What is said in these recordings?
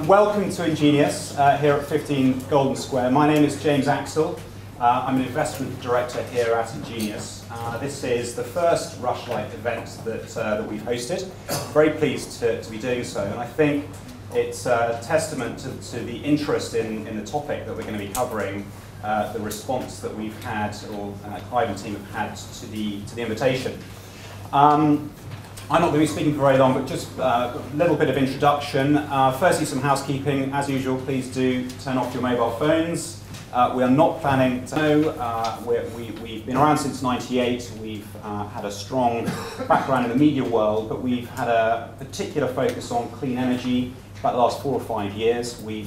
Welcome to Ingenious here at 15 Golden Square. My name is James Axel. I'm an investment director here at Ingenious. This is the first Rushlight event that we've hosted. Very pleased to be doing so, and I think it's a testament to the interest in the topic that we're going to be covering, the response that we've had, or Clive and team have had to the invitation. I'm not going to be speaking for very long, but just a little bit of introduction. Firstly, some housekeeping. As usual, please do turn off your mobile phones. We are not planning to we've been around since '98. We've had a strong background in the media world, but we've had a particular focus on clean energy about the last 4 or 5 years. We're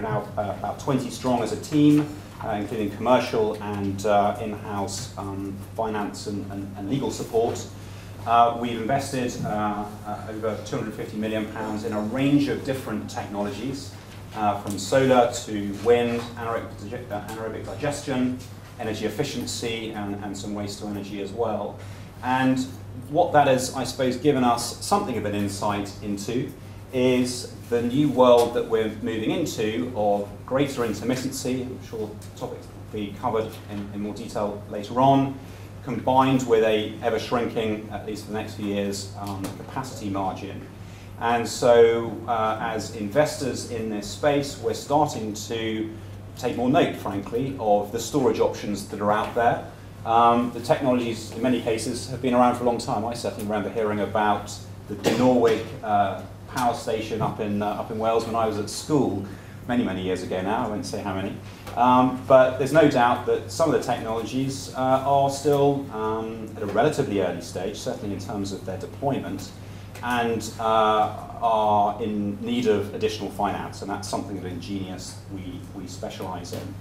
now about 20 strong as a team, including commercial and in-house finance and legal support. We've invested over £250 million in a range of different technologies, from solar to wind, anaerobic digestion, energy efficiency, and some waste to energy as well. And what that has, I suppose, given us something of an insight into is the new world that we're moving into of greater intermittency. I'm sure the topic will be covered in more detail later on, combined with a ever-shrinking, at least for the next few years, capacity margin. And so, as investors in this space, we're starting to take more note, frankly, of the storage options that are out there. The technologies, in many cases, have been around for a long time. I certainly remember hearing about the Norwich power station up in Wales when I was at school, many years ago now. I won't say how many. But there's no doubt that some of the technologies are still at a relatively early stage, certainly in terms of their deployment, and are in need of additional finance, and that's something that Ingenious we specialise in.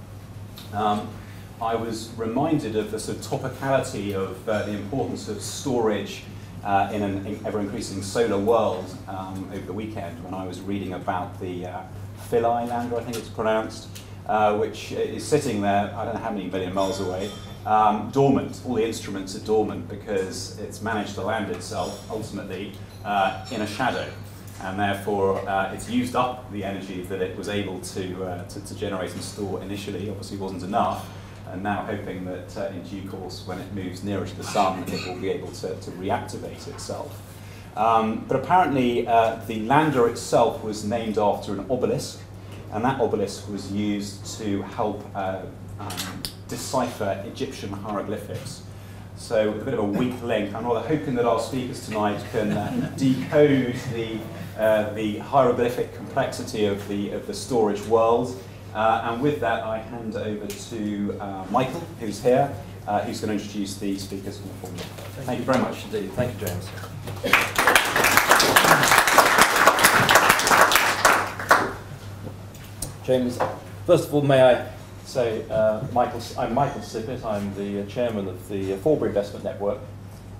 I was reminded of the sort of topicality of the importance of storage in an ever-increasing solar world over the weekend when I was reading about the Philae lander, I think it's pronounced, which is sitting there, I don't know how many million miles away, dormant. All the instruments are dormant because it's managed to land itself, ultimately, in a shadow. And therefore, it's used up the energy that it was able to generate and store initially. Obviously, wasn't enough. And now hoping that in due course, when it moves nearer to the sun, it will be able to reactivate itself. But apparently, the lander itself was named after an obelisk, and that obelisk was used to help decipher Egyptian hieroglyphics. So with a bit of a weak link, I'm rather hoping that our speakers tonight can decode the hieroglyphic complexity of the storage world. And with that, I hand over to Michael, who's here, who's going to introduce the speakers more formally. Thank you very much indeed. Thank you, James. James, first of all, may I say, I'm Michael Sippett. I'm the chairman of the Forbury Investment Network,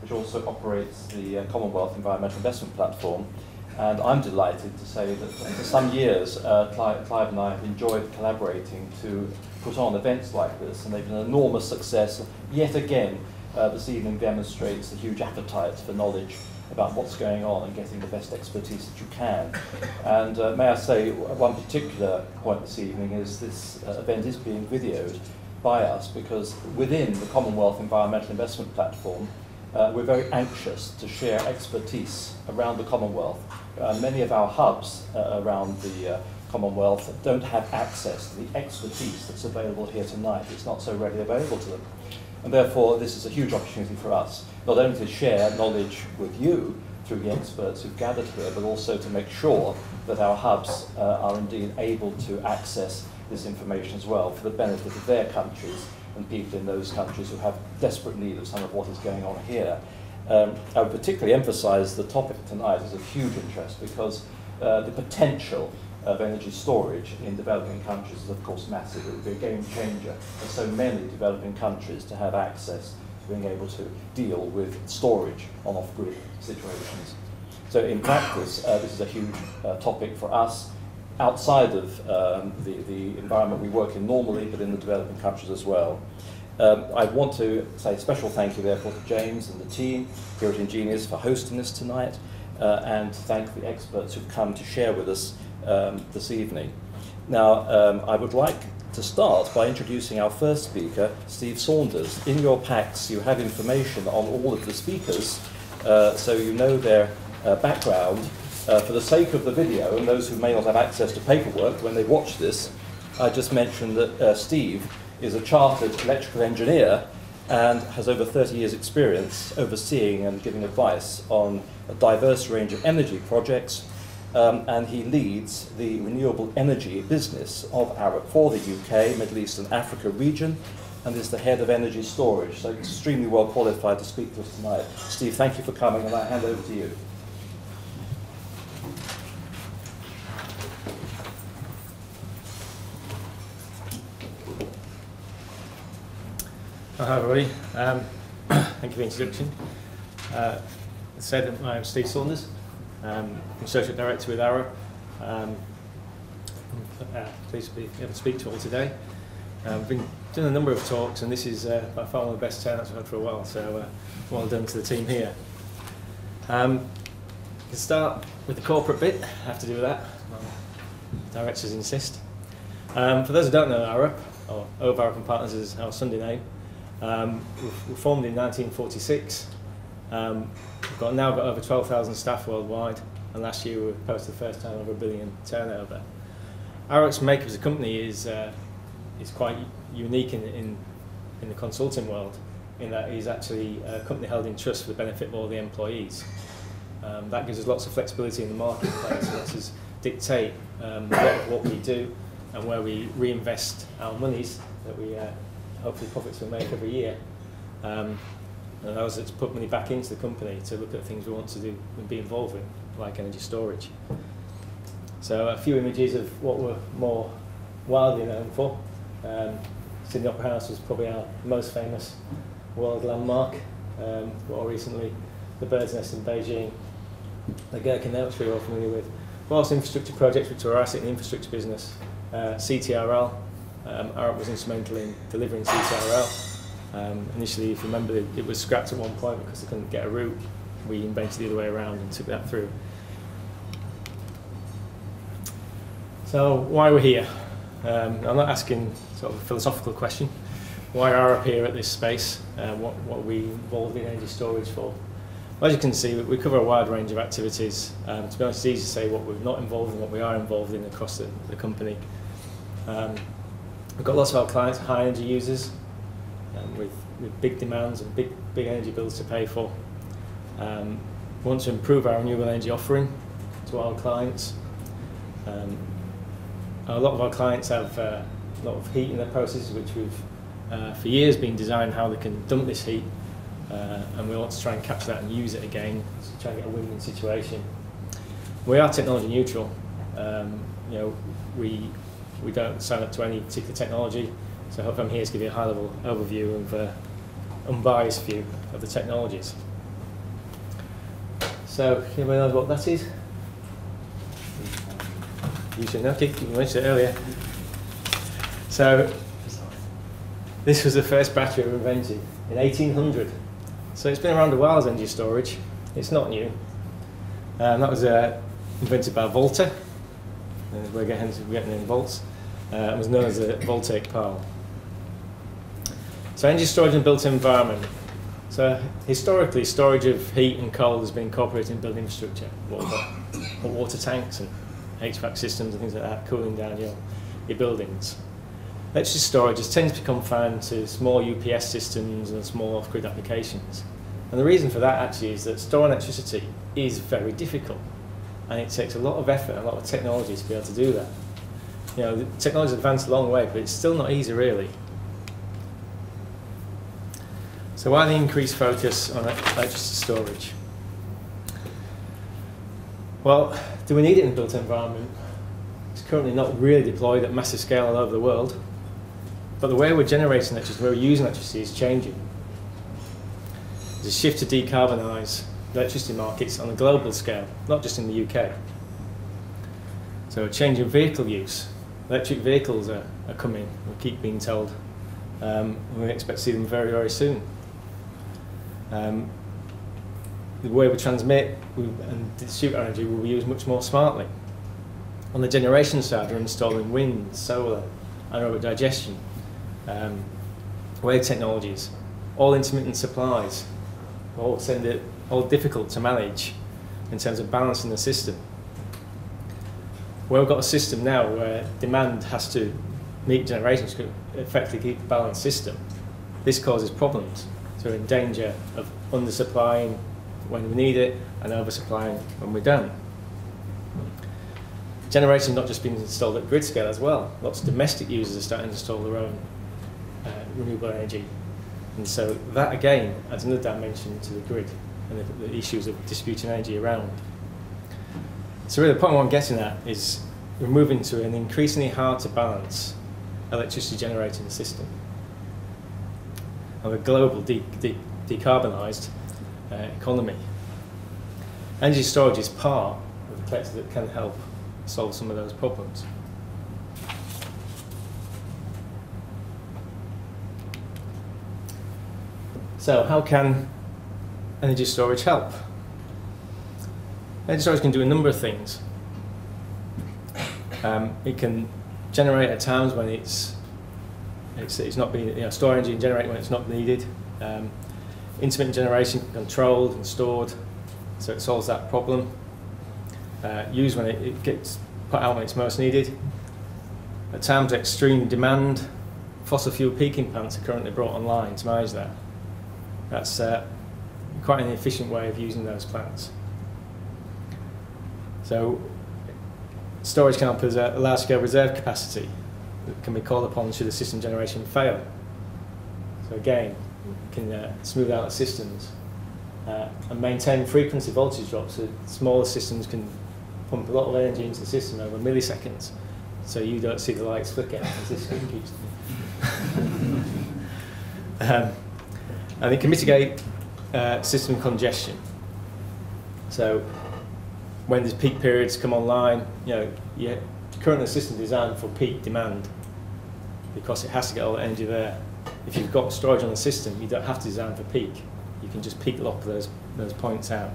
which also operates the Commonwealth Environmental Investment Platform. And I'm delighted to say that for some years, Clive and I have enjoyed collaborating to put on events like this, and they've been an enormous success. Yet again, this evening demonstrates the huge appetite for knowledge about what's going on and getting the best expertise that you can. And may I say, one particular point this evening is this event is being videoed by us because within the Commonwealth Environmental Investment Platform, we're very anxious to share expertise around the Commonwealth. Many of our hubs around the Commonwealth don't have access to the expertise that's available here tonight. It's not so readily available to them. And therefore, this is a huge opportunity for us, not only to share knowledge with you through the experts who've gathered here, but also to make sure that our hubs are indeed able to access this information as well for the benefit of their countries and people in those countries who have desperate need of some of what is going on here. I would particularly emphasize the topic tonight is of huge interest because the potential of energy storage in developing countries is of course massive. It would be a game changer for so many developing countries to have access to being able to deal with storage on off-grid situations. So in practice, this is a huge topic for us outside of the environment we work in normally, but in the developing countries as well. I want to say a special thank you therefore to James and the team here at Ingenious for hosting this tonight, and thank the experts who've come to share with us this evening. Now, I would like to start by introducing our first speaker, Steve Saunders. In your packs, you have information on all of the speakers, so you know their background. For the sake of the video, and those who may not have access to paperwork when they watch this, I just mentioned that Steve is a chartered electrical engineer and has over 30 years' experience overseeing and giving advice on a diverse range of energy projects, and he leads the renewable energy business of Arup for the UK, Middle East and Africa region, and is the head of energy storage, so extremely well qualified to speak to us tonight. Steve, thank you for coming, and I hand over to you. Hi everybody, thank you for the introduction. As said, I'm Steve Saunders, I'm Associate Director with Arup. Pleased to be able to speak to you all today. I've been doing a number of talks, and this is by far one of the best turnouts I've had for a while, so well done to the team here. To start with the corporate bit, I have to do with that, directors insist. For those who don't know Arup, or Arup and Partners is our Sunday name, we formed in 1946. We've now got over 12,000 staff worldwide, and last year we posted the first time over $1 billion turnover. Arup's makeup as a company is quite unique in the consulting world, in that it is actually a company held in trust for the benefit of all the employees. That gives us lots of flexibility in the marketplace, and lets us dictate a lot of what we do and where we reinvest our monies that we hopefully profits we make every year. And allows us to put money back into the company to look at things we want to do and be involved in, like energy storage. So a few images of what we're more widely known for. Sydney Opera House was probably our most famous world landmark. More recently, the Bird's Nest in Beijing, the Gherkin Notes we're all familiar with. But also infrastructure projects, which are our asset and infrastructure business. CTRL. Arup was instrumental in delivering CTRL. Initially, if you remember, it was scrapped at one point because they couldn't get a route. We invented the other way around and took that through. So, why we're here? I'm not asking sort of a philosophical question. Why are Arup here at this space? What are we involved in energy storage for? Well, as you can see, we cover a wide range of activities. To be honest, it's easy to say what we're not involved in, what we are involved in across the company. We've got lots of our clients, high energy users, with big demands and big energy bills to pay for. We want to improve our renewable energy offering to our clients. A lot of our clients have a lot of heat in their processes, which we've for years been designed how they can dump this heat, and we want to try and capture that and use it again to try and get a win-win situation. We are technology neutral. We don't sign up to any particular technology, so I hope I'm here to give you a high-level overview of unbiased view of the technologies. So, anybody knows what that is? You should know, you mentioned it earlier. So, this was the first battery ever invented in 1800. So it's been around a while as energy storage. It's not new. That was invented by Volta. We're getting the name volts. It was known as a voltaic pile. So energy storage in built environment. So historically, storage of heat and cold has been incorporated in building infrastructure, water tanks and HVAC systems and things like that, cooling down your buildings. Electricity storage has tended to become found to small UPS systems and small off-grid applications. And the reason for that actually is that storing electricity is very difficult, and it takes a lot of effort and a lot of technology to be able to do that. You know, the technology's advanced a long way, but it's still not easy really. So why the increased focus on electricity storage? Well, do we need it in the built environment? It's currently not really deployed at massive scale all over the world, but the way we're generating electricity, the way we're using electricity is changing. There's a shift to decarbonise electricity markets on a global scale, not just in the UK. So a change in vehicle use. Electric vehicles are coming, we keep being told. We expect to see them very, very soon. The way we transmit and distribute our energy will be used much more smartly. On the generation side, we're installing wind, solar, anaerobic digestion, wave technologies, all intermittent supplies, all difficult to manage in terms of balancing the system. Well, we've got a system now where demand has to meet generation to effectively keep a balanced system. This causes problems. So we're in danger of undersupplying when we need it and oversupplying when we don't. Generation not just being installed at grid scale as well. Lots of domestic users are starting to install their own renewable energy. And so that again adds another dimension to the grid and the issues of distributing energy around. So really the point I'm getting at is we're moving to an increasingly hard to balance electricity generating system. Of a global decarbonised economy. Energy storage is part of the collector that can help solve some of those problems. So how can energy storage help? Energy storage can do a number of things. It can generate at times when it's not being, store energy and generate when it's not needed. Intermittent generation controlled and stored, so it solves that problem. Used when it gets put out when it's most needed. At times, extreme demand, fossil fuel peaking plants are currently brought online to manage that. That's quite an efficient way of using those plants. So, storage can help as a large-scale reserve capacity that can be called upon should the system generation fail. So again, can smooth out the systems and maintain frequency voltage drops so smaller systems can pump a lot of energy into the system over milliseconds so you don't see the lights flicker as this screen keeps and it can mitigate system congestion. So when these peak periods come online, currently the system is designed for peak demand because it has to get all the energy there. If you've got storage on the system, you don't have to design for peak. You can just peak lock those points out.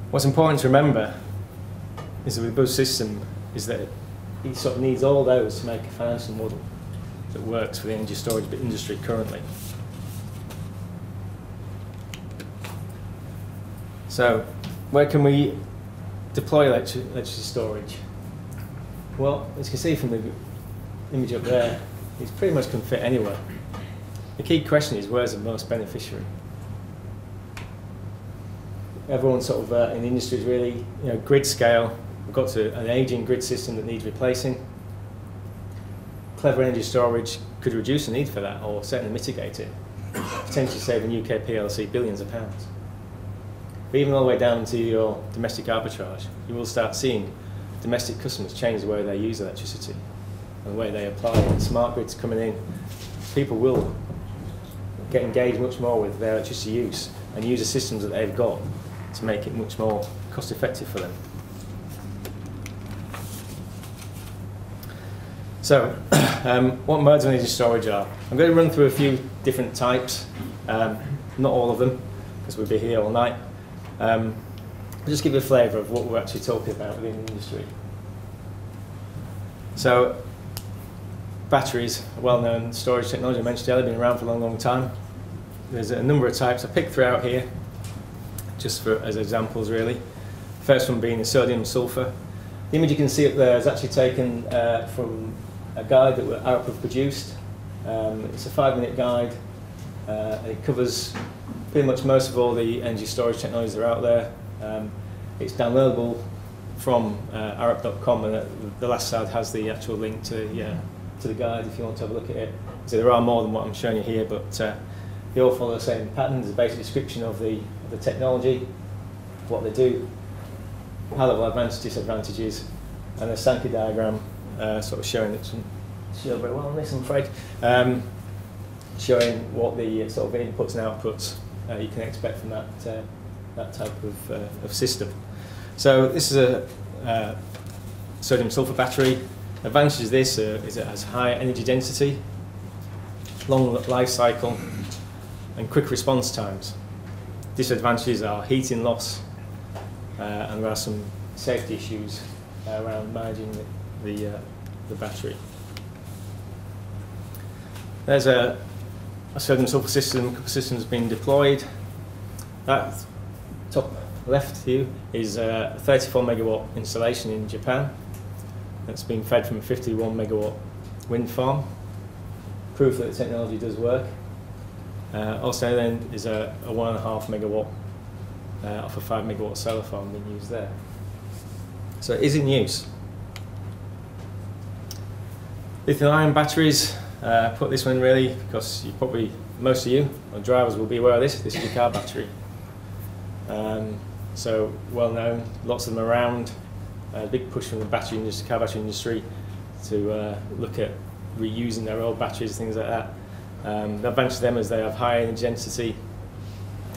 What's important to remember is that with both system is that it sort of needs all those to make a financial model that works for the energy storage industry currently. So, where can we deploy electricity storage? Well, as you can see from the image up there, it pretty much can fit anywhere. The key question is where's the most beneficiary? Everyone sort of in the industry is really, grid scale. We've got to an aging grid system that needs replacing. Clever energy storage could reduce the need for that or certainly mitigate it, potentially saving UK PLC billions of pounds. But even all the way down to your domestic arbitrage, you will start seeing domestic customers change the way they use electricity and the way they apply it. Smart grids coming in, people will get engaged much more with their electricity use and use the systems that they've got to make it much more cost effective for them. So, what modes of energy storage are? I'm going to run through a few different types, not all of them, because we'll be here all night. I'll just give you a flavour of what we're actually talking about within the industry. So, batteries, a well-known storage technology I mentioned earlier, been around for a long, long time. There's a number of types. I picked three out here, just as examples really. First one being the sodium sulfur. The image you can see up there is actually taken from a guide that Arup have produced. It's a 5-minute guide. It covers pretty much most of all the energy storage technologies that are out there. It's downloadable from arup.com, and the last slide has the actual link to the guide if you want to have a look at it. So there are more than what I'm showing you here, but they all follow the same pattern. There's a basic description of the technology, what they do, high-level advantages, disadvantages, and a Sankey diagram sort of showing it. Show very well on this, I'm afraid. Showing what the sort of inputs and outputs you can expect from that type of system. So this is a sodium sulfur battery. Advantage of this is it has high energy density, long life cycle, and quick response times. Disadvantages are heating loss, and there are some safety issues around managing the battery. There's a sodium sulfur system, a couple of systems being deployed. That top left here is a 34 megawatt installation in Japan that's being fed from a 51 megawatt wind farm. Proof that the technology does work. Also then is a 1.5 megawatt off a 5 megawatt solar farm being used there. So it is in use. Lithium-ion batteries, put this one really because you probably, most of you, or drivers will be aware of this. This is your car battery. So well known, lots of them around. Big push from the battery industry, car battery industry, to look at reusing their old batteries, things like that. The advantage of them is they have high energy density,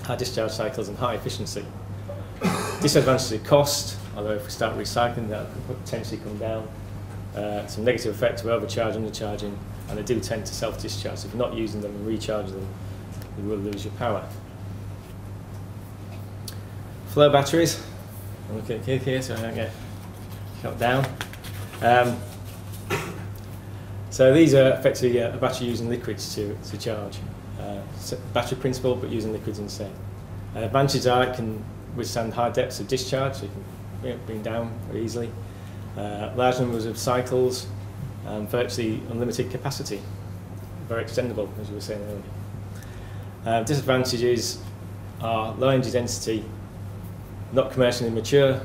high discharge cycles, and high efficiency. Disadvantage of cost, although if we start recycling, that could potentially come down. Some negative effects of overcharge, undercharging, and they do tend to self-discharge. So if you're not using them and recharging them, you will lose your power. Flow batteries. I'm looking at here so I don't get shut down. So these are effectively a battery using liquids to charge. Battery principle, but using liquids instead. Advantages are it can withstand high depths of discharge, so you can bring down very easily. Large numbers of cycles, virtually unlimited capacity. Very extendable, as you were saying earlier. Disadvantages are low energy density, not commercially mature.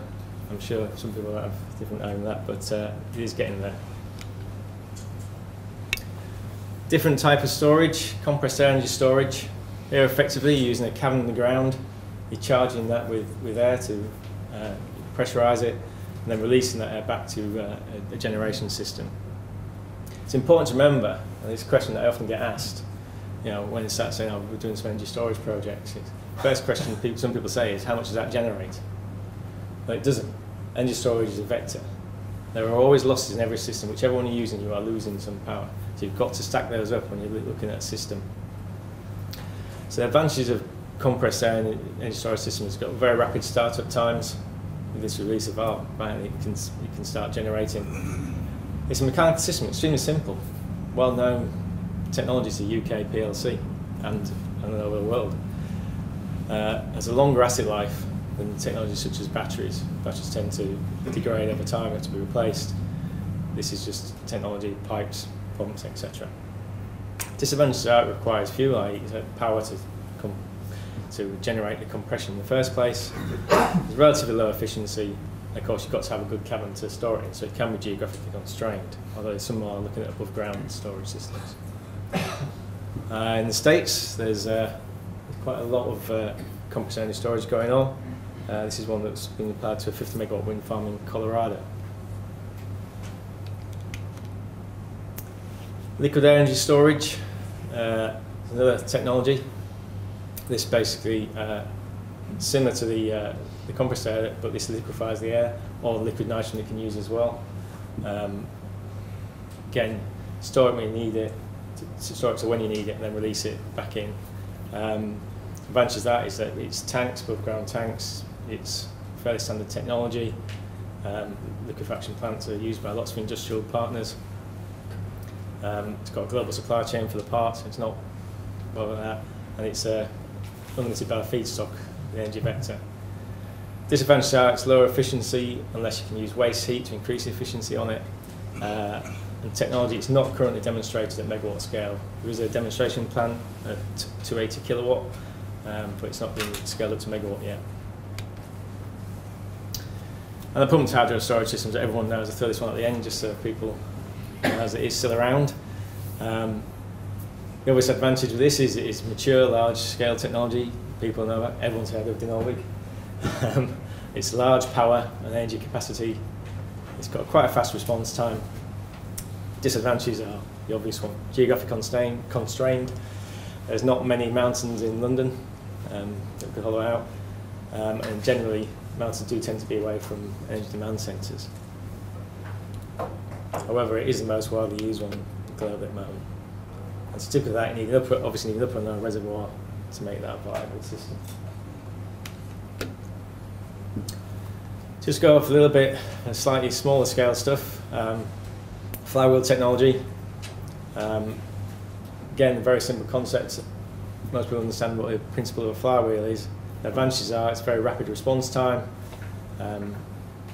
I'm sure some people have different name than that, but it is getting there. Different type of storage, compressed air energy storage. Here effectively you're using a cavern in the ground. You're charging that with air to pressurize it, and then releasing that air back to a generation system. It's important to remember, and it's a question that I often get asked, you know, when they start saying, oh, we're doing some energy storage projects. First question some people say is, how much does that generate? But it doesn't. Energy storage is a vector. There are always losses in every system. Whichever one you're using, you are losing some power. So you've got to stack those up when you're looking at a system. So the advantages of compressed air and energy storage systems, it's got very rapid startup times. With this release of Arup, it can start generating. It's a mechanical system, extremely simple. Well-known technology to UK PLC and over the world. Has a longer asset life than technologies such as batteries. Batteries tend to degrade over time, have to be replaced. This is just technology, pipes, pumps, etc. Disadvantages are it requires fuel, i.e. power to generate the compression in the first place. There's relatively low efficiency. Of course, you've got to have a good cavern to store it in, so it can be geographically constrained, although some are looking at above ground storage systems. In the States, there's quite a lot of compressed energy storage going on. This is one that's been applied to a 50 megawatt wind farm in Colorado. Liquid air energy storage, another technology. This basically similar to the compressed air, but this liquefies the air, or liquid nitrogen you can use as well. Again, store it when you need it, store it to when you need it, and then release it back in. Advantage of that is that it's tanks, above ground tanks. It's fairly standard technology. Liquefaction plants are used by lots of industrial partners. It's got a global supply chain for the parts. It's not well that, and it's unlimited by the feedstock, the energy vector. Disadvantage are it's lower efficiency unless you can use waste heat to increase the efficiency on it. And technology, it's not currently demonstrated at megawatt scale. There is a demonstration plan at 280 kilowatt, but it's not been scaled up to megawatt yet. And the pumped hydro storage systems that everyone knows, I throw this one at the end just so people know as it is still around. The obvious advantage of this is it's mature, large-scale technology. People know that. Everyone's heard of Renewables. It's large power and energy capacity. It's got quite a fast response time. Disadvantages are the obvious one. Geographically constrained. There's not many mountains in London that could hollow out. And generally, mountains do tend to be away from energy demand centres. However, it is the most widely used one globally at the moment. And so typically that you need obviously need an upper and lower reservoir to make that a viable system. Just go off a little bit, slightly smaller scale stuff. Flywheel technology. Again, a very simple concept. Most people understand what the principle of a flywheel is. The advantages are it's very rapid response time.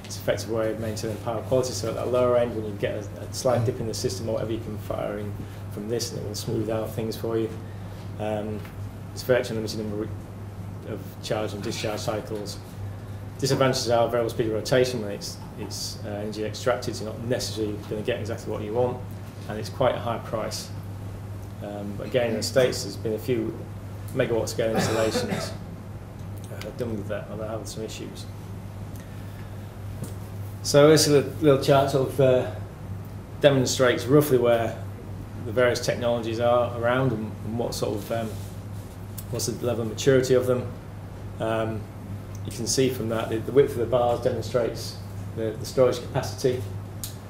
It's an effective way of maintaining power quality, so at that lower end, when you get a slight dip in the system or whatever, you can fire in from this and it will smooth out things for you. It's virtually limited number of charge and discharge cycles. Disadvantages are variable speed of rotation when it's energy extracted, so you're not necessarily going to get exactly what you want, and it's quite a high price. But again, in the States, there's been a few megawatt scale installations done with that, and they're having some issues. So this little chart sort of demonstrates roughly where the various technologies are around and what sort of what's the level of maturity of them. You can see from that the width of the bars demonstrates the storage capacity.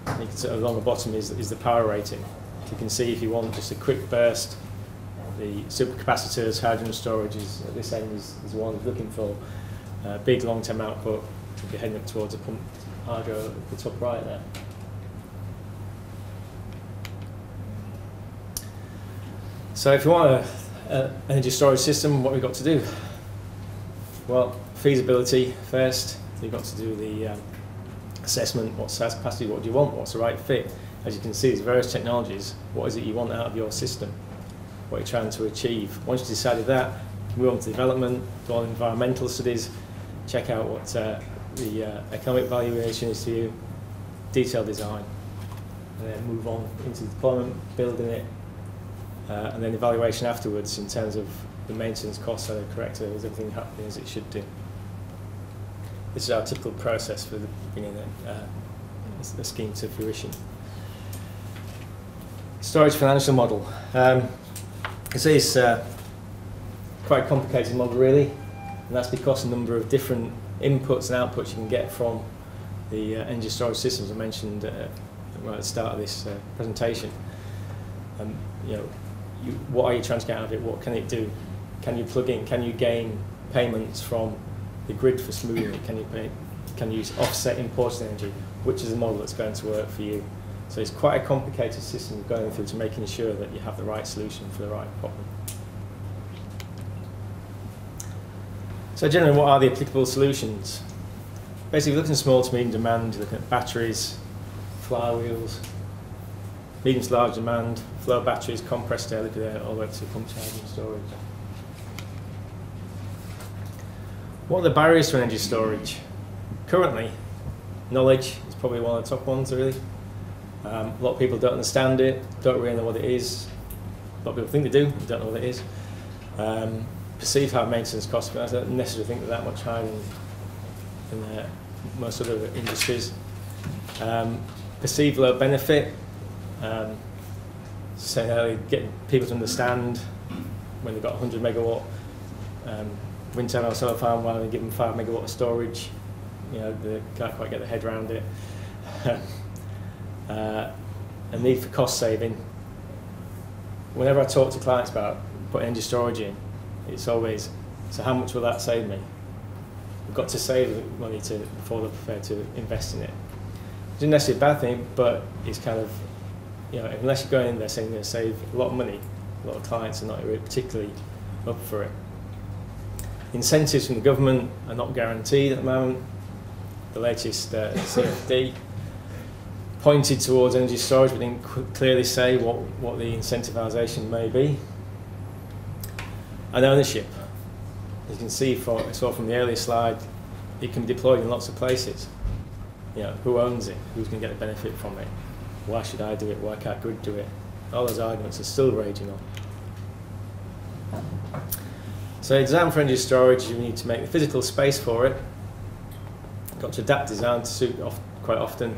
And you can see along the bottom is the power rating. So you can see if you want just a quick burst, the supercapacitors, hydrogen storage at this end is the one you're looking for. Big long-term output if you're heading up towards a pump hydro at the top right there. So if you want an energy storage system, what have we got to do? Well, feasibility first. You've got to do the assessment. What size capacity? What do you want? What's the right fit? As you can see, there's various technologies. What is it you want out of your system? What you're trying to achieve. Once you've decided that, move on to development, do all environmental studies, check out what the economic valuation is to you, detailed design, and then move on into deployment, building it, and then evaluation afterwards in terms of the maintenance costs, are they correct, is everything happening as it should do. This is our typical process for bringing a scheme to fruition. Storage financial model. It's quite a complicated model really, and that's because a number of different inputs and outputs you can get from the energy storage systems I mentioned right at the start of this presentation. What are you trying to get out of it? What can it do? Can you plug in? Can you gain payments from the grid for smoothing it? Can you offset imported energy? Which is the model that's going to work for you? So it's quite a complicated system going through to making sure that you have the right solution for the right problem. So generally, what are the applicable solutions? Basically, looking at small to medium demand, you're looking at batteries, flywheels, medium to large demand, flow batteries, compressed air, liquid air, all the way up to pump charging storage. What are the barriers to energy storage? Currently, knowledge is probably one of the top ones, really. A lot of people don't understand it, don't really know what it is. A lot of people think they do, but don't know what it is. Perceived high maintenance costs, but I don't necessarily think they're that much higher than most other industries. Perceived low benefit. Saying earlier, getting people to understand when they've got 100 megawatt wind turbine or solar farm, while they give them 5 megawatt of storage, they can't quite get their head around it. A need for cost saving. Whenever I talk to clients about putting energy storage in, it's always, so how much will that save me? We've got to save money before they're prepared to invest in it. It's not necessarily a bad thing, but it's kind of, unless you're going in there saying you're going to save a lot of money, a lot of clients are not really particularly up for it. Incentives from the government are not guaranteed at the moment. The latest CFD pointed towards energy storage, but didn't clearly say what the incentivisation may be. And ownership. You can see from the earlier slide, it can be deployed in lots of places. Who owns it? Who's going to get the benefit from it? Why should I do it? Why can't grid do it? All those arguments are still raging on. So design for energy storage, you need to make the physical space for it. You've got to adapt design to suit quite often.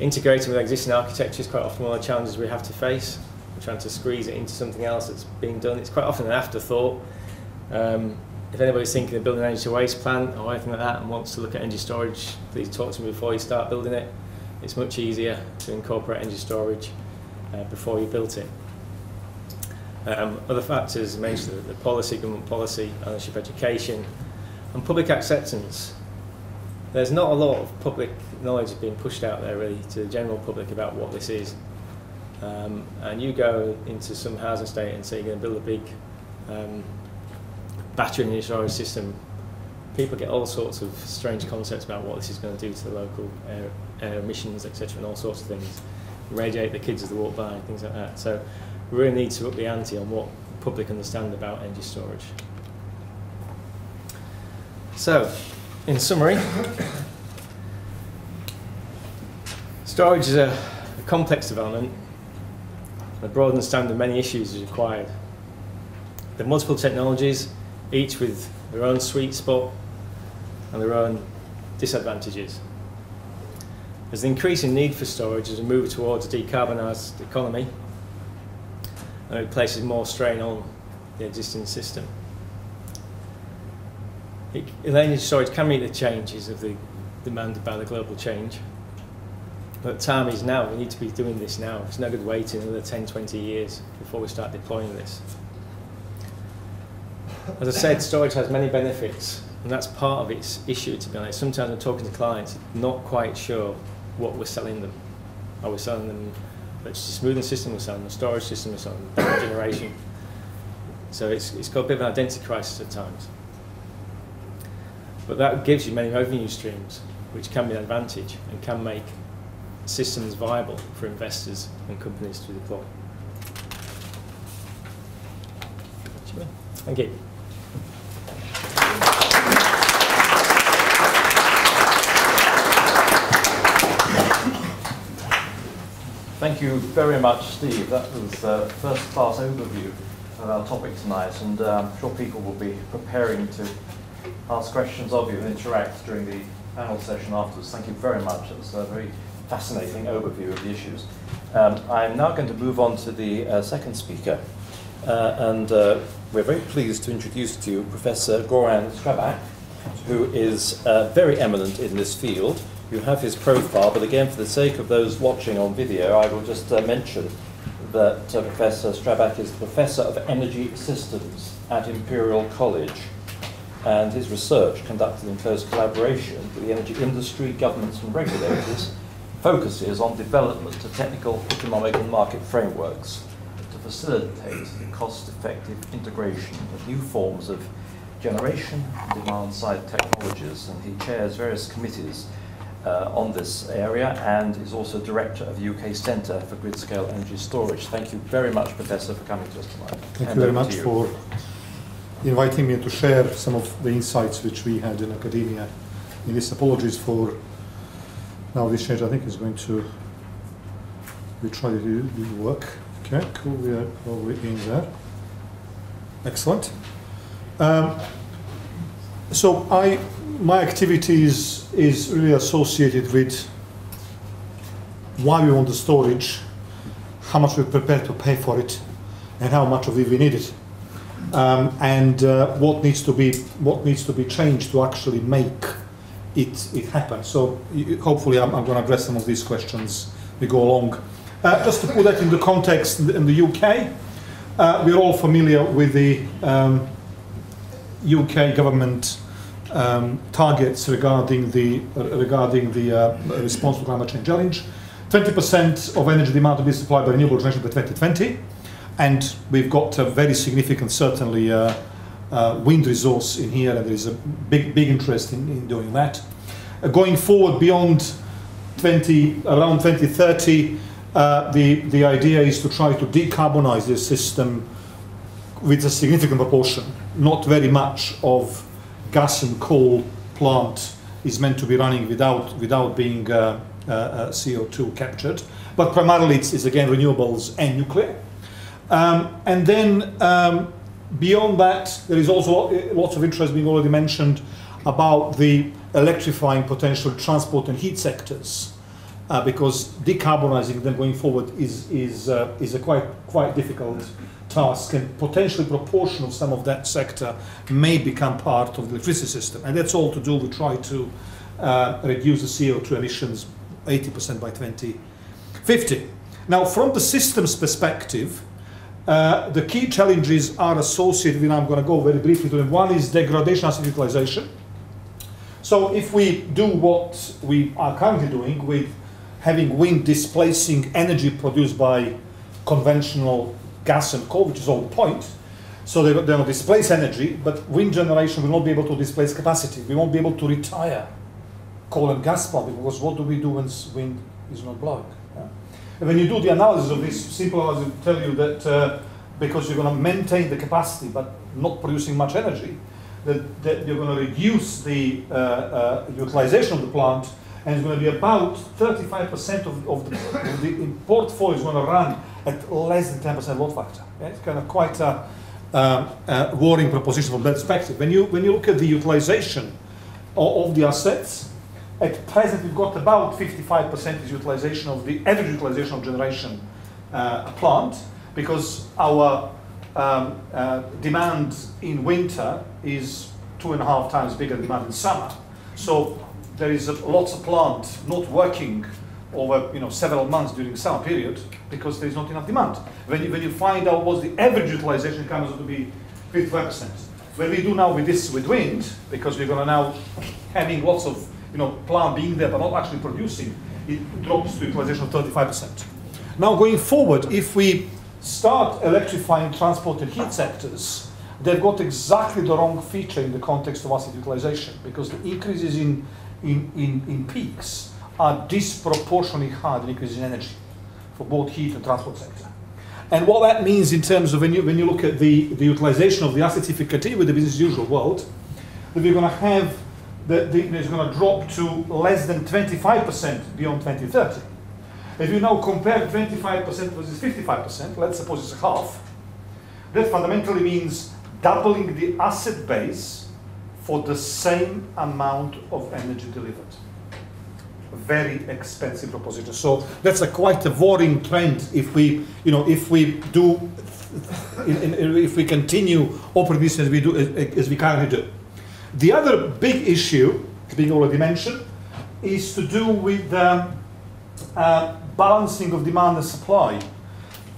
Integrating with existing architecture is quite often one of the challenges we have to face. We're trying to squeeze it into something else that's being done. It's quite often an afterthought. If anybody's thinking of building an energy to waste plant or anything like that and wants to look at energy storage, please talk to me before you start building it. It's much easier to incorporate energy storage before you built it. Other factors mentioned the policy, government policy, ownership education, and public acceptance. there's not a lot of public knowledge being pushed out there really to the general public about what this is. And you go into some housing estate and say you're going to build a big battery energy storage system, people get all sorts of strange concepts about what this is going to do to the local air emissions, etc., and all sorts of things. Radiate the kids as they walk by, things like that. So we really need to up the ante on what the public understand about energy storage. So, in summary, storage is a complex development. A broad understanding of many issues is required. There are multiple technologies, each with their own sweet spot and their own disadvantages. There's an increasing need for storage as we move towards a decarbonised economy, and it places more strain on the existing system. Energy storage can meet the changes of the demanded by the global change, but time is now. We need to be doing this now. It's no good waiting another 10, 20 years before we start deploying this. As I said, storage has many benefits, and that's part of its issue, to be honest. Sometimes I'm talking to clients, not quite sure what we're selling them. Are we selling them a smoothing system, we're selling them a storage system, we're selling them power generation? So it's got a bit of an identity crisis at times. But that gives you many revenue streams, which can be an advantage and can make systems viable for investors and companies to deploy. Thank you. Thank you very much, Steve. That was a first-class overview of our topic tonight, and I'm sure people will be preparing to ask questions of you and interact during the panel session afterwards. Thank you very much. It was a very fascinating overview of the issues. I'm now going to move on to the second speaker, and we're very pleased to introduce to you Professor Goran Strbac, who is very eminent in this field. You have his profile, but again, for the sake of those watching on video, I will just mention that Professor Strbac is Professor of Energy Systems at Imperial College, and his research, conducted in close collaboration with the energy industry, governments and regulators, focuses on development of technical, economic and market frameworks to facilitate the cost-effective integration of new forms of generation and demand-side technologies, and he chairs various committees on this area and is also director of the UK Centre for Grid-Scale Energy Storage. Thank you very much, Professor, for coming to us tonight. Thank you very much for inviting me to share some of the insights which we had in academia. In this, apologies for now this change. I think is going to we try to do work. Okay, cool. We are probably in there. Excellent. So my activities is really associated with why we want the storage, how much we're prepared to pay for it, and how much of it we need it, and what needs to be changed to actually make it happen. So hopefully I'm going to address some of these questions as we go along. Just to put that in the context, in the UK, we're all familiar with the UK government targets regarding the response to climate change challenge. 20% of energy demand to be supplied by renewable generation by 2020, and we've got a very significant, certainly, wind resource in here, and there is a big interest in doing that. Going forward beyond around 2030, the idea is to try to decarbonize the system with a significant proportion. Not very much of gas and coal plant is meant to be running without being CO2 captured, but primarily it's again renewables and nuclear. And then beyond that, there is also lots of interest being already mentioned about the electrifying potential transport and heat sectors, because decarbonizing them going forward is a quite difficult task, and potentially proportion of some of that sector may become part of the electricity system, and that's all to do with try to reduce the CO2 emissions 80% by 2050. Now, from the systems perspective, the key challenges are associated with, I'm going to go very briefly to them. One is degradation asset utilization. So if we do what we are currently doing with having wind displacing energy produced by conventional gas and coal, which is all the point, so they will displace energy, but wind generation will not be able to displace capacity. We won't be able to retire coal and gas plant, because what do we do when wind is not blowing? Yeah? And when you do the analysis of this, simple analysis will tell you that because you're going to maintain the capacity but not producing much energy, that you're going to reduce the utilization of the plant, and it's going to be about 35% of the portfolio is going to run at less than 10% load factor. Yeah? It's kind of quite a worrying proposition from that perspective. When you look at the utilization of the assets, at present we've got about 55% is utilization of the average utilization of generation plant, because our demand in winter is 2.5 times bigger than demand in summer. So there is lots of plant not working over several months during the summer period because there is not enough demand. When you find out what the average utilization, it comes out to be 55%. When we do now with wind, because we're going to now having lots of plant being there but not actually producing, it drops to utilization of 35%. Now going forward, if we start electrifying transport and heat sectors, they've got exactly the wrong feature in the context of asset utilization, because the increases in peaks are disproportionately higher than increases in energy for both heat and transport sector. And what that means in terms of when you look at the utilization of the assets, if we continue with the business as usual world, that we're going to have it's going to drop to less than 25% beyond 2030. If you now compare 25% versus 55%, let's suppose it's half, that fundamentally means doubling the asset base for the same amount of energy delivered. A very expensive proposition. So that's quite a worrying trend if we continue operating this as we currently do. The other big issue, being already mentioned, is to do with balancing of demand and supply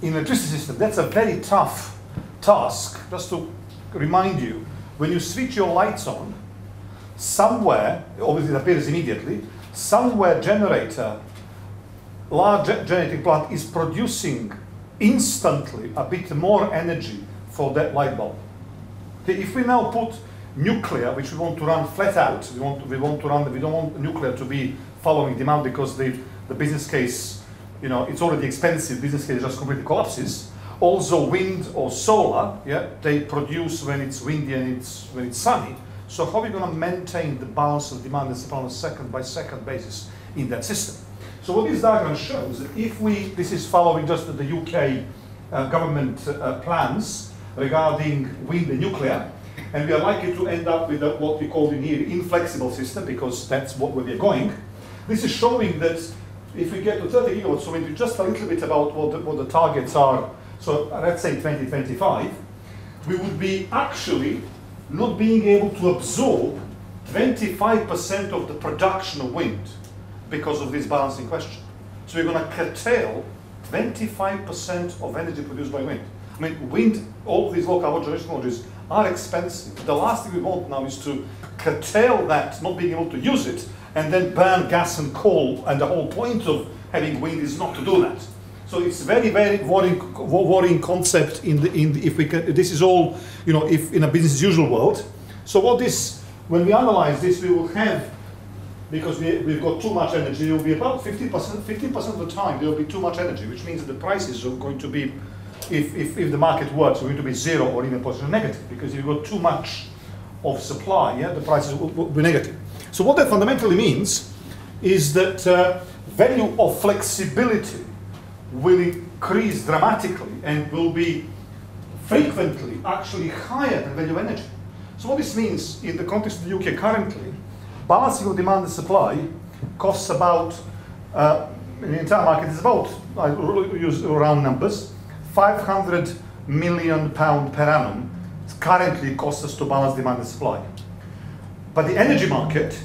in the electricity system. That's a very tough task. Just to remind you, when you switch your lights on, somewhere, obviously it appears immediately, somewhere large generating plant is producing instantly a bit more energy for that light bulb. Okay, if we now put nuclear, which we want to run flat out, we don't want nuclear to be following demand because the business case, it's already expensive, business case just completely collapses. Also wind or solar, they produce when it's windy and when it's sunny. So how are we going to maintain the balance of demand and supply on a second by second basis in that system? So what this diagram shows, that this is following just the UK government plans regarding wind and nuclear, and we are likely to end up with what we call in here inflexible system, because that's where we are going. This is showing that if we get to 30 gigawatts, so maybe just a little bit about what the targets are, so let's say 2025, we would be actually not being able to absorb 25% of the production of wind because of this balancing question. So we're going to curtail 25% of energy produced by wind. I mean, wind, all these low carbon generation technologies are expensive. The last thing we want now is to curtail that, not being able to use it, and then burn gas and coal. And the whole point of having wind is not to do that. So it's very, very worrying concept. If we can, this is all, if in a business as usual world. So when we analyze this, we will have, because we've got too much energy, it will be about 15% of the time there will be too much energy, which means that the prices are going to be, if the market works, are going to be zero or even positive or negative, because if you've got too much of supply, the prices will be negative. So what that fundamentally means is that value of flexibility will increase dramatically and will be frequently actually higher than value of energy. So what this means in the context of the UK currently, balancing of demand and supply costs about, in the entire market is about, I use round numbers, £500 million per annum currently costs us to balance demand and supply. But the energy market,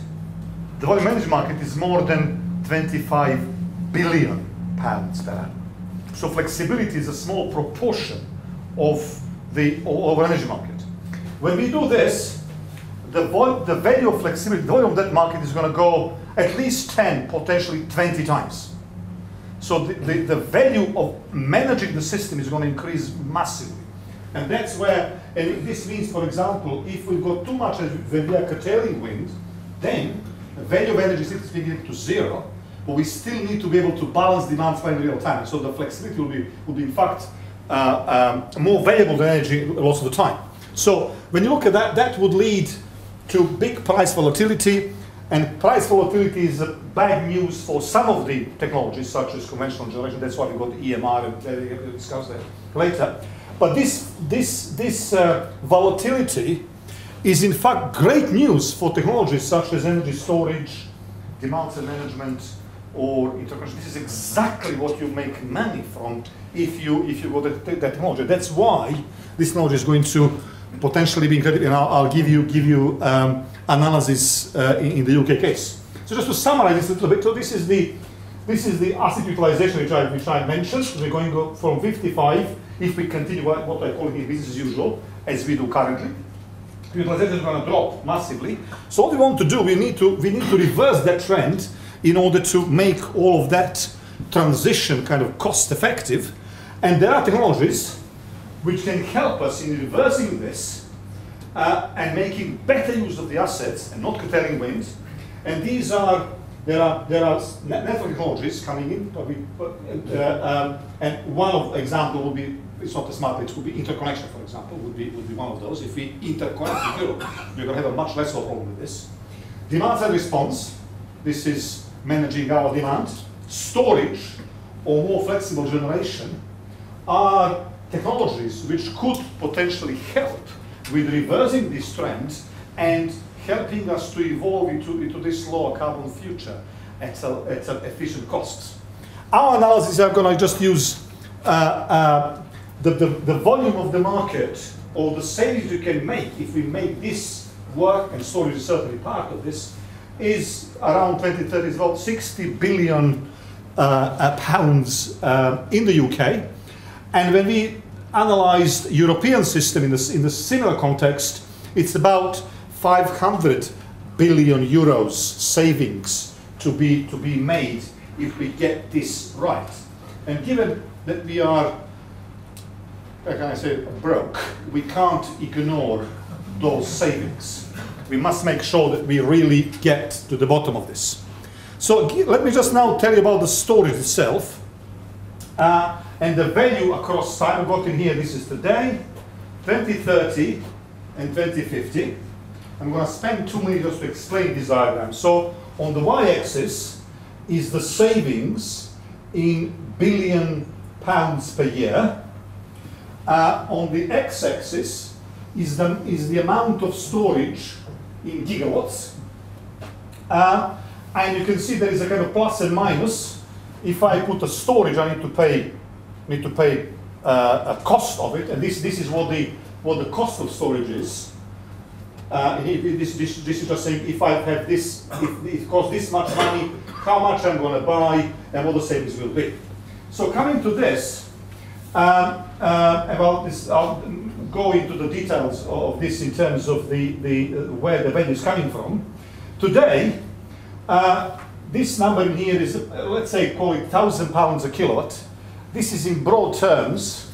the volume energy market is more than £25 billion per annum. So flexibility is a small proportion of the energy market. When we do this, the value of flexibility, the volume of that market is going to go at least 10, potentially 20 times. So the value of managing the system is going to increase massively. And that's where, and this means, for example, if we've got too much when we are curtailing wind, then the value of energy is beginning to zero, but we still need to be able to balance demand supply in real time. So the flexibility will be in fact more valuable than energy lots of the time. So when you look at that, that would lead to big price volatility, and price volatility is bad news for some of the technologies, such as conventional generation. That's why we got the EMR, and we'll discuss that later. But this volatility is in fact great news for technologies such as energy storage, demand side management, or interconnection. This is exactly what you make money from if you go that technology. That's why this technology is going to potentially be incredible. And I'll give you analysis in the UK case. So just to summarize this a little bit, so this is the asset utilization which I mentioned. We're going to go from 55 if we continue what I call here business as usual, as we do currently. Utilization is going to drop massively. So what we want to do, we need to reverse that trend in order to make all of that transition kind of cost effective. And there are technologies which can help us in reversing this and making better use of the assets and not curtailing wind. And these are, there are network technologies coming in, and one of example would be, it's not a smart grid, it would be interconnection, for example, would be one of those. If we interconnect with Europe, we're going to have a much less of a problem with this. Demand side response, this is managing our demand. Storage or more flexible generation are technologies which could potentially help with reversing this trend and helping us to evolve into this lower carbon future at efficient costs. Our analysis, I'm going to just use the volume of the market or the savings you can make if we make this work, and storage is certainly part of this, is around 2030, is about 60 billion pounds in the UK. And when we analysed European system in the similar context, it's about 500 billion euros savings to be made if we get this right. And given that we are, how can I say, broke, we can't ignore those savings. We must make sure that we really get to the bottom of this. So let me just now tell you about the storage itself and the value across time. I've got in here, this is today, 2030 and 2050. I'm going to spend 2 minutes just to explain this diagram. So on the y-axis is the savings in billion pounds per year. On the x-axis is the amount of storage in gigawatts. And you can see there is a kind of plus and minus. If I put a storage, I need to pay a cost of it, and this is what the cost of storage is. This is just saying if I have this, if it costs this much money, how much I'm going to buy, and what the savings will be. So coming to this, about this, I'll go into the details of this in terms of where the value is coming from. Today, this number in here is, let's say, call it £1,000 a kilowatt. This is in broad terms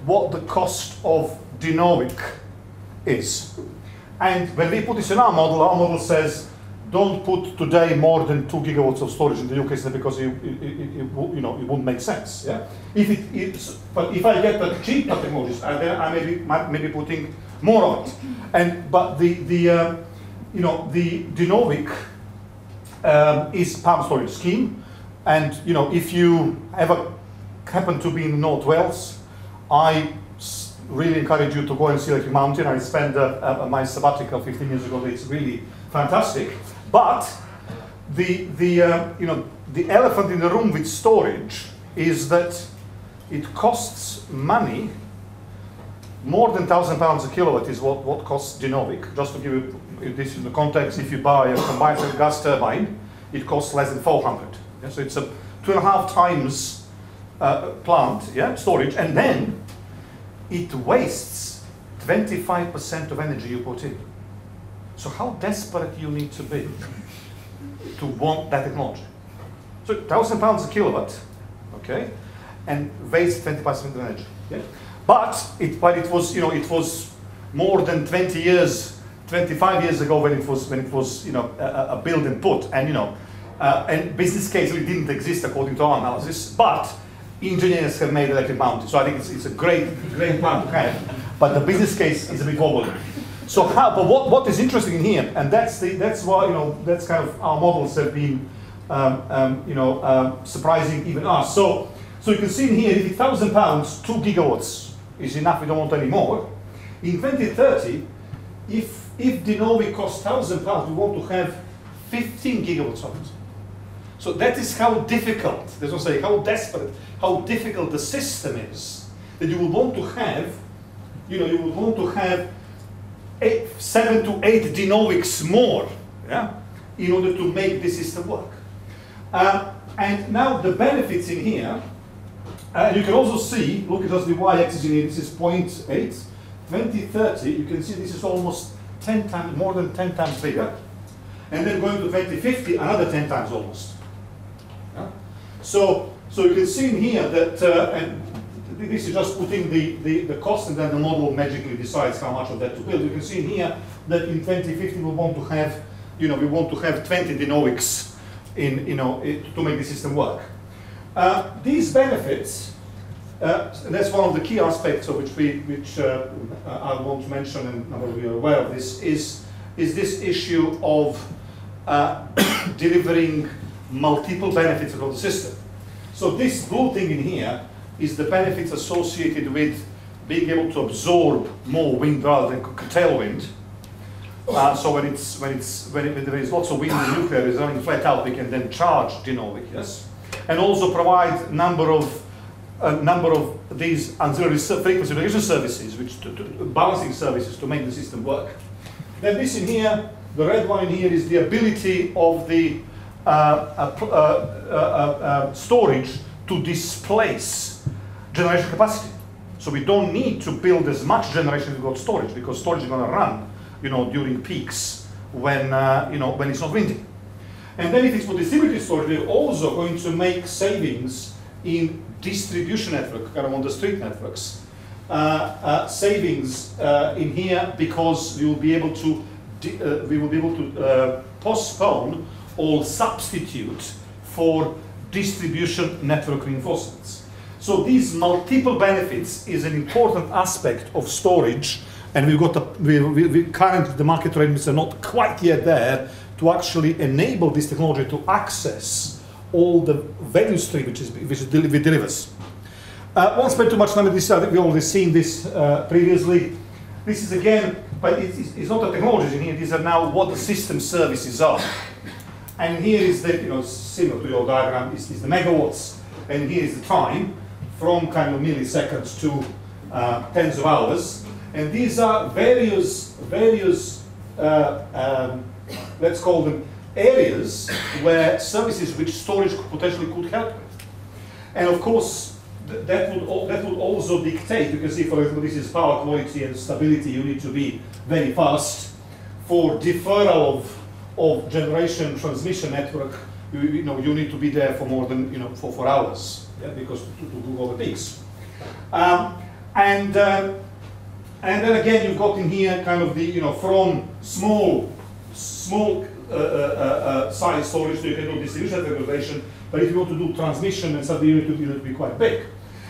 what the cost of dynamic is. And when we put this in our model says, don't put today more than 2 gigawatts of storage in the UK because it wouldn't make sense. Yeah. But if I get the cheaper technologies, then I may be putting more of it. But the dynamic is pump storage scheme, and if you ever happen to be in North Wales, I really encourage you to go and see Lake Mountain. I spent my sabbatical 15 years ago. It's really fantastic. But the elephant in the room with storage is that it costs money. More than £1,000 a kilowatt is what costs Genovic. Just to give you this in the context, if you buy a combined cycle gas turbine, it costs less than 400. Yeah? So it's a 2.5 times plant, yeah, storage, and then it wastes 25% of energy you put in. So how desperate you need to be to want that technology? So £1,000 a kilowatt, okay, and waste 25% of energy. Yeah? But it was, you know, it was more than 20 years, 25 years ago when it was, you know, a build and put, and you know, and business case really didn't exist according to our analysis. But engineers have made electric mountains, so I think it's a great plan to have. But the business case is a bit wobbly. So how? But what is interesting in here, and that's why, you know, that's kind of our models have been, you know, surprising even us. So you can see in here, if £1,000, 2 gigawatts is enough. We don't want any more. In 2030, if Denovi costs £1,000, we want to have 15 gigawatts of it. So that is how difficult, that's what I say, how desperate, how difficult the system is, that you will want to have, you know, you will want to have 7 to 8 Denovics more, yeah, in order to make the system work. And now the benefits in here, you can also see, look at the y-axis in here, this is 0.8. 2030, you can see this is almost 10 times, more than 10 times bigger. And then going to 2050, another 10 times almost. Yeah? So you can see in here that, and this is just putting the cost, and then the model magically decides how much of that to build. You can see in here that in 2050 we want to have, you know, we want to have 20 Denovics in, you know, to make the system work. These benefits, and that's one of the key aspects of which I want to mention, and I'm sure you're aware of this, is this issue of delivering multiple benefits of the system. So this blue thing in here is the benefits associated with being able to absorb more wind rather than curtail wind. So when there is lots of wind and nuclear is running flat out, we can then charge Denovic, yes, and also provide a number of these auxiliary frequency regulation services, which balancing services to make the system work. Then this in here, the red one in here, is the ability of the storage to displace generation capacity. So we don't need to build as much generation as we've got storage, because storage is going to run, you know, during peaks when you know, when it's not windy. And then if it's for distributed storage, we're also going to make savings in distribution network, kind of on the street networks. Savings in here, because we will be able to postpone or substitute for distribution network reinforcements. So these multiple benefits is an important aspect of storage, and we've got currently the market arrangements are not quite yet there to actually enable this technology to access all the value stream which it delivers. Won't spend too much time on this. I think we've already seen this previously. This is again, but it's not the technologies in here. These are now what the system services are. And here is the, you know, similar to your diagram, is the megawatts, and here is the time from kind of milliseconds to tens of hours. And these are various let's call them areas where services which storage potentially could help with. And of course, that would also dictate, because if, for example, this is power quality and stability, you need to be very fast. For deferral of generation transmission network, you know, you need to be there for more than, you know, for 4 hours, yeah, because to do all the peaks. And then again, you've got in here kind of the, you know, from small size storage, so you can do distribution regulation, but if you want to do transmission and stuff, you need to be quite big.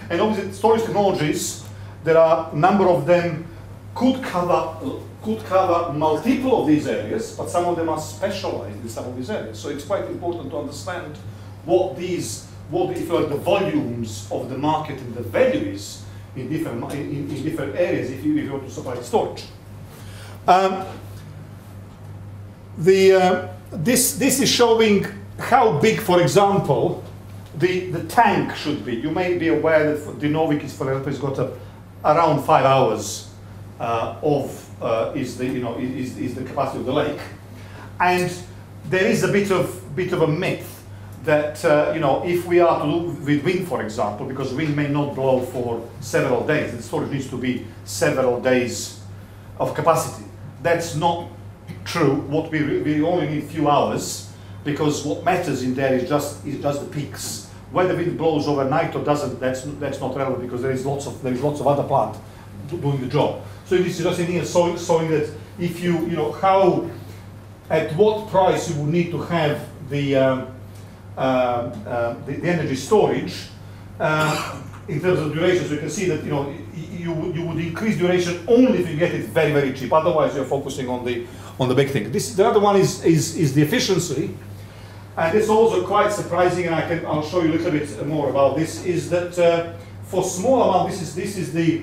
And obviously, storage technologies, there are a number of them could cover multiple of these areas, but some of them are specialized in some of these areas. So it's quite important to understand what if you like, the volumes of the market and the value is in different areas if you want to supply storage. This is showing how big, for example, the tank should be. You may be aware that Denovic is, for example, has got around 5 hours is the capacity of the lake, and there is a bit of a myth that you know, if we are to do with wind, for example, because wind may not blow for several days, the storage needs to be several days of capacity. That's not true. What we only need few hours, because what matters in there is just the peaks. Whether wind blows overnight or doesn't, that's not relevant, because there is lots of other plant doing the job. So this is just in here showing that if at what price you would need to have the energy storage in terms of duration. So you can see that you would increase duration only if you get it very, very cheap. Otherwise, you're focusing on the big thing. The other one is the efficiency. And it's also quite surprising, and I'll show you a little bit more about this, is that for small amount, this is the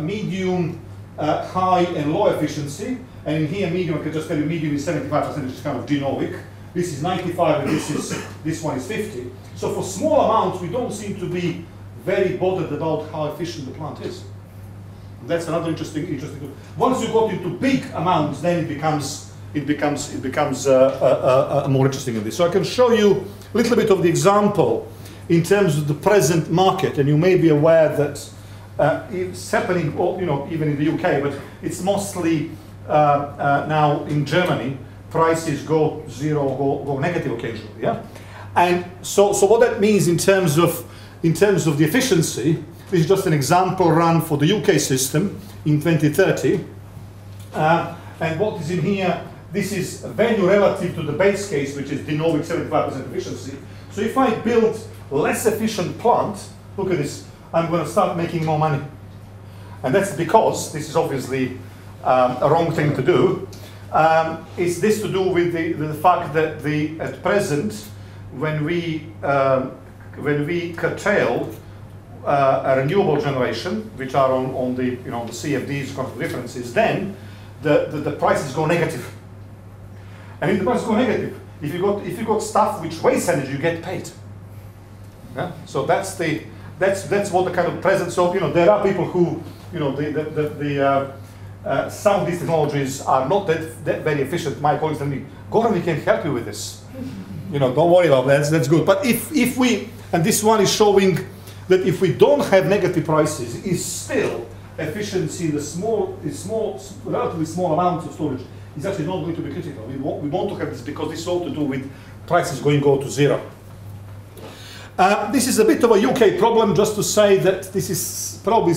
medium, high and low efficiency. And in here, medium, I can just tell you medium is 75%, which is kind of genoic. This is 95, and this one is 50. So for small amounts, we don't seem to be very bothered about how efficient the plant is. That's another interesting. Once you got into big amounts, then it becomes more interesting in this. So I can show you a little bit of the example in terms of the present market, and you may be aware that it's happening, even in the UK, but it's mostly now in Germany. Prices go zero, go negative occasionally. Yeah, and so what that means in terms of the efficiency. This is just an example run for the UK system in 2030, and what is in here. This is value relative to the base case, which is denoic 75% efficiency. So if I build less efficient plant, look at this, I'm going to start making more money. And that's because, this is obviously a wrong thing to do, is this to do with the fact that at present, when we curtail a renewable generation, which are on the the CFDs, kind of differences, then the prices go negative. And if the prices go negative, if you got stuff which wastes energy, you get paid. Yeah? So that's what the kind of present. So there are people who some of these technologies are not that very efficient. My colleagues tell me, Goran, we can help you with this. Don't worry about that. That's good. But if we, and this one is showing that if we don't have negative prices, is still efficiency in the relatively small amounts of storage is actually not going to be critical. We want to have this because this is all to do with prices going to zero. This is a bit of a UK problem, just to say that this is probably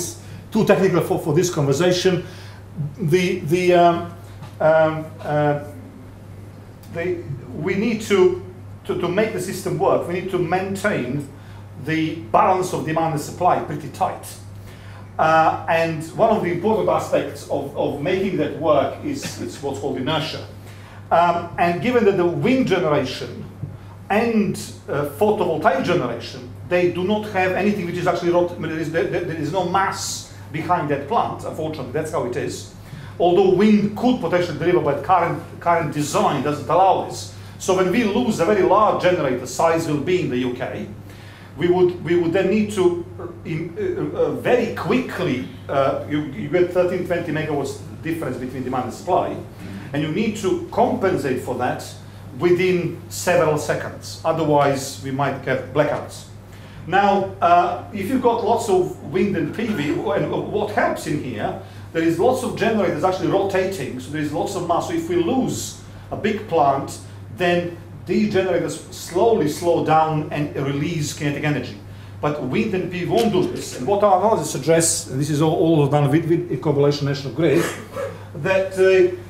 too technical for this conversation. We need to make the system work, we need to maintain the balance of demand and supply pretty tight. And one of the important aspects of making that work is what's called inertia. And given that the wind generation and photovoltaic generation, they do not have anything which is actually, there is no mass behind that plant, unfortunately, that's how it is. Although wind could potentially deliver, but current design doesn't allow this. So when we lose a very large generator, size will be in the UK, we would then need to very quickly, you get 13-20 megawatts difference between demand and supply, and you need to compensate for that within several seconds. Otherwise, we might get blackouts. Now, if you've got lots of wind and PV, and what helps in here, there is lots of generators actually rotating, so there is lots of mass. So if we lose a big plant, then these generators slowly slow down and release kinetic energy. But wind and PV won't do this. And what our analysis suggests, and this is all done with correlation national grid, that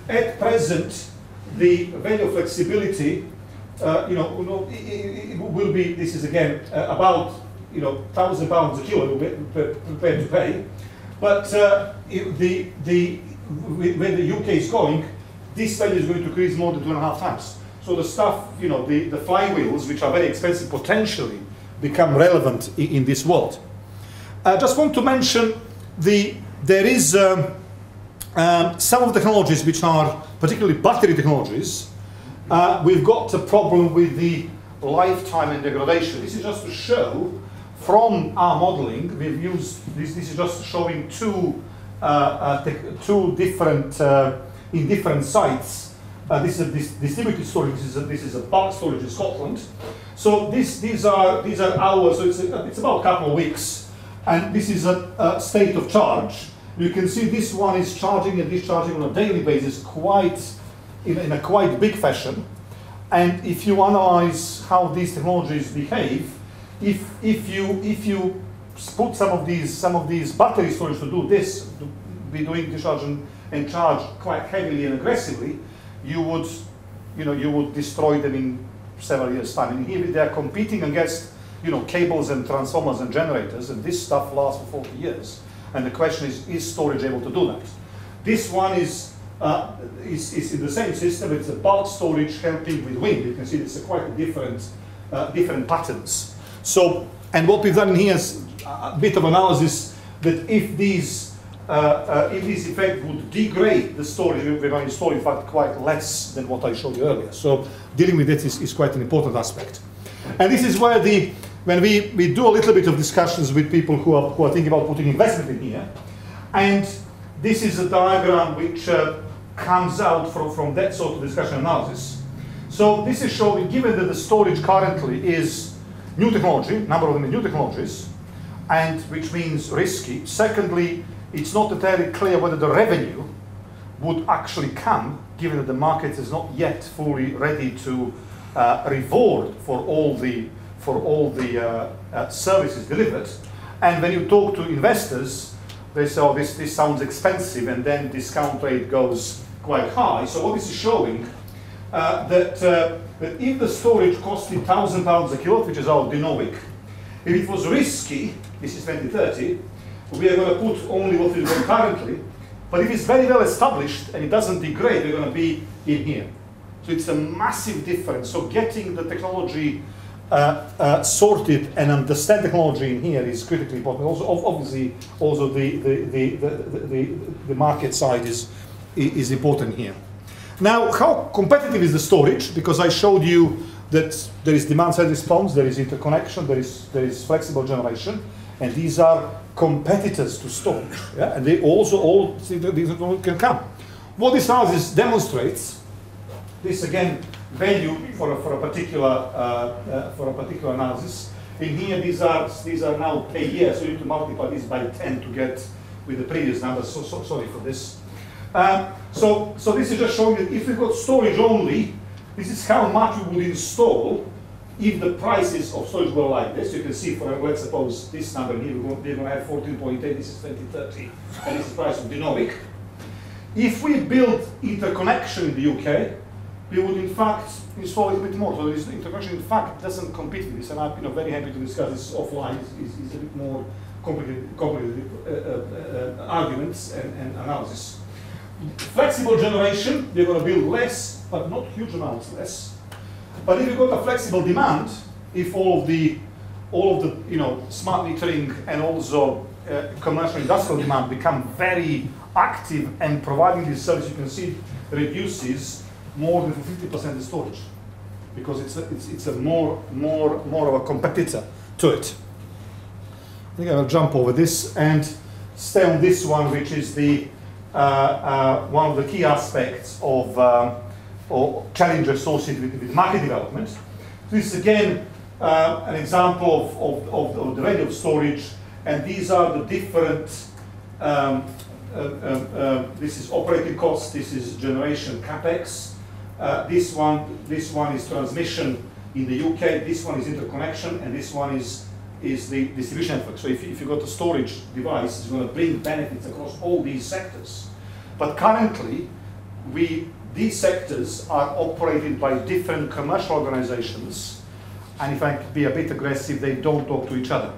at present, the value of flexibility, it will be, this is again about £1,000 a kilo we're prepared to pay. But where the UK is going, this value is going to increase more than 2.5 times. So the stuff, the flywheels, which are very expensive, potentially become relevant in this world. I just want to mention there is some of the technologies which are particularly battery technologies. We've got a problem with the lifetime and degradation. This is just to show from our modeling, we've used this. This is just showing two different in different sites. This is distributed storage. This is a bulk storage in Scotland. So these are hours. So it's about a couple of weeks, and this is a state of charge. You can see this one is charging and discharging on a daily basis quite in a quite big fashion. And if you analyze how these technologies behave, if you put some of these battery storage to do this, to be doing discharge and charge quite heavily and aggressively, you would destroy them in several years' time. And here they are competing against cables and transformers and generators, and this stuff lasts for 40 years. And the question is storage able to do that? This one is in the same system. It's a bulk storage helping with wind. You can see it's quite different patterns. So, and what we've done here is a bit of analysis that if this effect would degrade the storage, we're going to install in fact quite less than what I showed you earlier. So dealing with it is quite an important aspect. And this is where when we do a little bit of discussions with people who are thinking about putting investment in here, and this is a diagram which comes out from that sort of discussion analysis. So this is showing, given that the storage currently is new technology, number of them is new technologies, and which means risky. Secondly, it's not entirely clear whether the revenue would actually come, given that the market is not yet fully ready to reward for all the services delivered. And when you talk to investors, they say, oh, this sounds expensive, and then discount rate goes quite high. So what this is showing, that if the storage costed £1,000 a kilowatt, which is our dynamic, if it was risky, this is 2030, we are going to put only what we've got currently. But if it's very well established and it doesn't degrade, we're going to be in here. So it's a massive difference. So getting the technology sorted and understand technology in here is critically important. Also, obviously, also the market side is important here. Now, how competitive is the storage? Because I showed you that there is demand-side response, there is interconnection, there is flexible generation, and these are competitors to storage. Yeah? And they also all see that these can come. What this analysis demonstrates, this again value for a particular analysis. In here, these are now a year, so you need to multiply this by 10 to get with the previous numbers. So sorry for this. So this is just showing that if we've got storage only, this is how much we would install if the prices of storage were like this. You can see, for let's suppose this number here, we're going to have 14.8, this is 2030, and this is the price of dynamic. If we build interconnection in the UK, we would in fact install a little bit more. So this interconnection in fact doesn't compete with this, and I'm very happy to discuss this offline. It's a bit more complicated arguments and analysis. Flexible generation, we're going to build less, but not huge amounts less. But if you've got a flexible demand, if all of the smart metering and also commercial industrial demand become very active and providing this service, you can see reduces more than 50% the storage, because it's a more of a competitor to it. I think I will jump over this and stay on this one, which is the one of the key aspects of or challenge associated with market development. This is again an example of the value of storage, and these are the different. This is operating costs. This is generation capex. This one is transmission in the UK. This one is interconnection, and this one is the distribution network. So if you've got a storage device, it's going to bring benefits across all these sectors. But currently, these sectors are operated by different commercial organizations, and if I can be a bit aggressive, they don't talk to each other.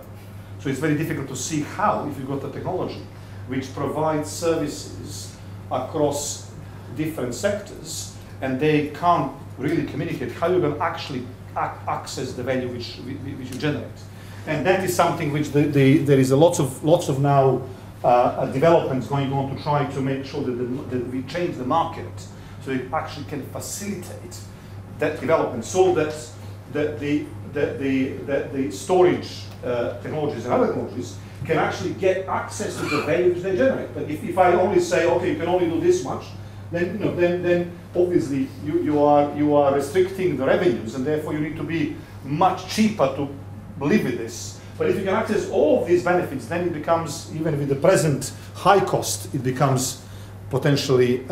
So it's very difficult to see how, if you've got a technology which provides services across different sectors, and they can't really communicate, how you're going to actually access the value which you generate. And that is something which there is a lots of now developments going on to try to make sure that we change the market so it actually can facilitate that development, so that the storage technologies and other technologies can actually get access to the value which they generate. But if I only say, okay, you can only do this much, then obviously you are restricting the revenues, and therefore you need to be much cheaper to live with this. But if you can access all of these benefits, then it becomes, even with the present high cost, it becomes potentially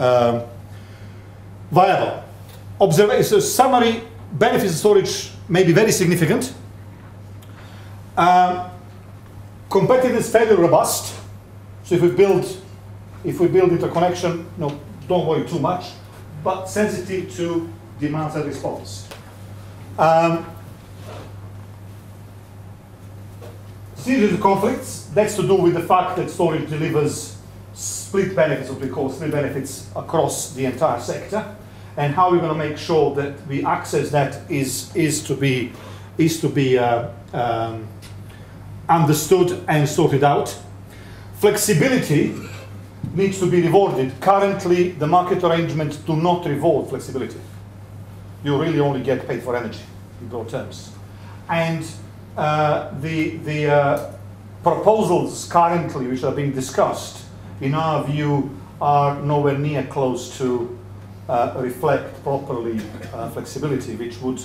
viable. So summary, benefits of storage may be very significant. Competitive is fairly robust. So if we build interconnection, no, don't worry too much, but sensitive to demand and response. Series of conflicts, that's to do with the fact that storage delivers split benefits, what we call split benefits across the entire sector, and how we're going to make sure that we access that is to be understood and sorted out. Flexibility needs to be rewarded. Currently, the market arrangements do not reward flexibility. You really only get paid for energy in broad terms. And the proposals currently which are being discussed, in our view, are nowhere near close to reflect properly flexibility, which would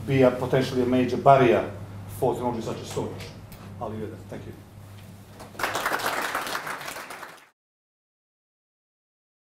be potentially a major barrier for technology such as storage. I'll leave it there. Thank you.